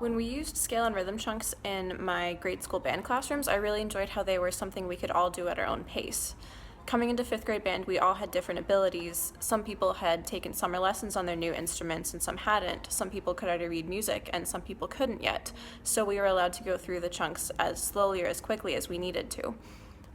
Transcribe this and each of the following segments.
When we used scale and rhythm chunks in my grade school band classrooms, I really enjoyed how they were something we could all do at our own pace. Coming into fifth grade band, we all had different abilities. Some people had taken summer lessons on their new instruments and some hadn't. Some people could already read music and some people couldn't yet. So we were allowed to go through the chunks as slowly or as quickly as we needed to.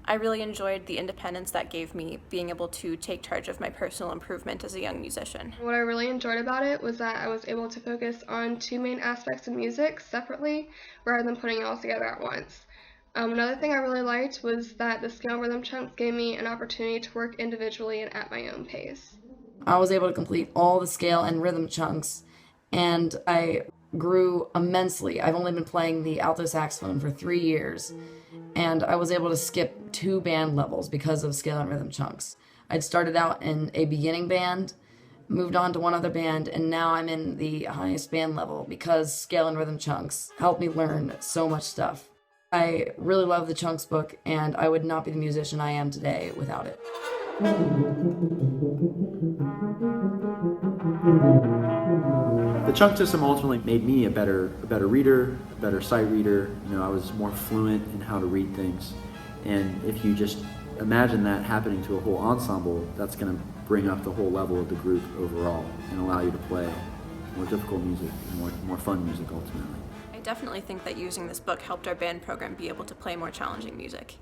I really enjoyed the independence that gave me being able to take charge of my personal improvement as a young musician. What I really enjoyed about it was that I was able to focus on two main aspects of music separately rather than putting it all together at once. Another thing I really liked was that the scale rhythm chunks gave me an opportunity to work individually and at my own pace. I was able to complete all the scale and rhythm chunks, and I grew immensely. I've only been playing the alto saxophone for 3 years, and I was able to skip 2 band levels because of scale and rhythm chunks. I'd started out in a beginning band, moved on to one other band, and now I'm in the highest band level because scale and rhythm chunks helped me learn so much stuff. I really love the Chunks book, and I would not be the musician I am today without it. The chunk system ultimately made me a better reader, a better sight reader. I was more fluent in how to read things. And if you just imagine that happening to a whole ensemble, that's going to bring up the whole level of the group overall and allow you to play more difficult music and more fun music ultimately. I definitely think that using this book helped our band program be able to play more challenging music.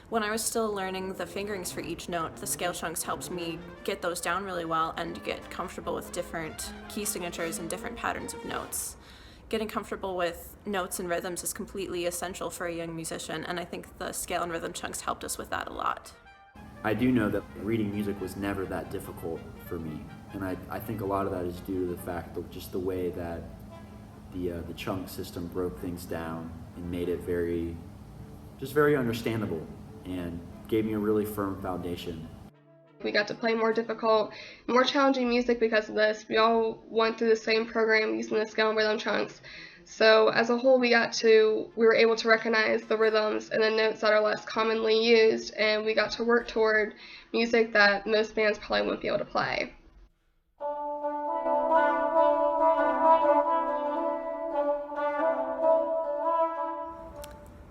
When I was still learning the fingerings for each note, the scale chunks helped me get those down really well and get comfortable with different key signatures and different patterns of notes. Getting comfortable with notes and rhythms is completely essential for a young musician, and I think the scale and rhythm chunks helped us with that a lot. I do know that reading music was never that difficult for me, and I think a lot of that is due to the fact that just the way that the chunk system broke things down and made it very understandable and gave me a really firm foundation. We got to play more difficult, more challenging music because of this. We all went through the same program using the scale and rhythm chunks. So as a whole, we were able to recognize the rhythms and the notes that are less commonly used, and we got to work toward music that most bands probably wouldn't be able to play.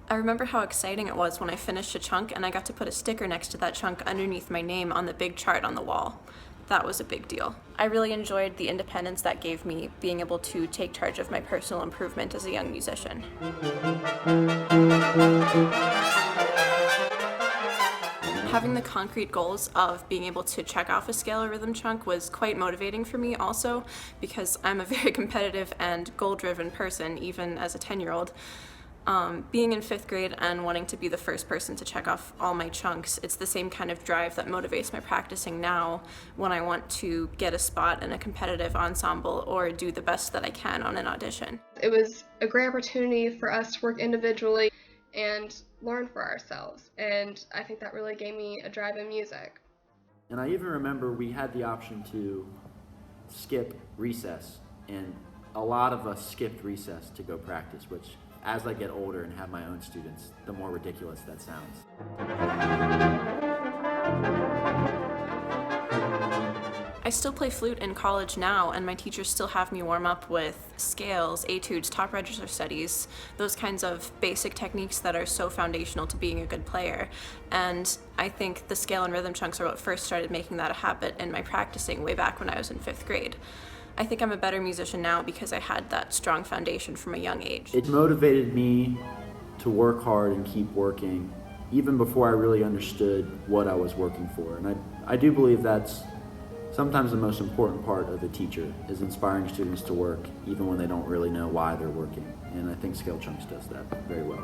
I remember how exciting it was when I finished a chunk and I got to put a sticker next to that chunk underneath my name on the big chart on the wall. That was a big deal. I really enjoyed the independence that gave me being able to take charge of my personal improvement as a young musician. Having the concrete goals of being able to check off a scale or rhythm chunk was quite motivating for me also, because I'm a very competitive and goal-driven person, even as a 10-year-old. Being in fifth grade and wanting to be the first person to check off all my chunks, it's the same kind of drive that motivates my practicing now when I want to get a spot in a competitive ensemble or do the best that I can on an audition. It was a great opportunity for us to work individually and learn for ourselves, and I think that really gave me a drive in music. And I even remember we had the option to skip recess, and a lot of us skipped recess to go practice, which as I get older and have my own students, the more ridiculous that sounds. I still play flute in college now, and my teachers still have me warm up with scales, etudes, top register studies, those kinds of basic techniques that are so foundational to being a good player. And I think the scale and rhythm chunks are what first started making that a habit in my practicing way back when I was in fifth grade. I think I'm a better musician now because I had that strong foundation from a young age. It motivated me to work hard and keep working, even before I really understood what I was working for. And I do believe that's sometimes the most important part of a teacher, is inspiring students to work even when they don't really know why they're working. And I think Scale Chunks does that very well.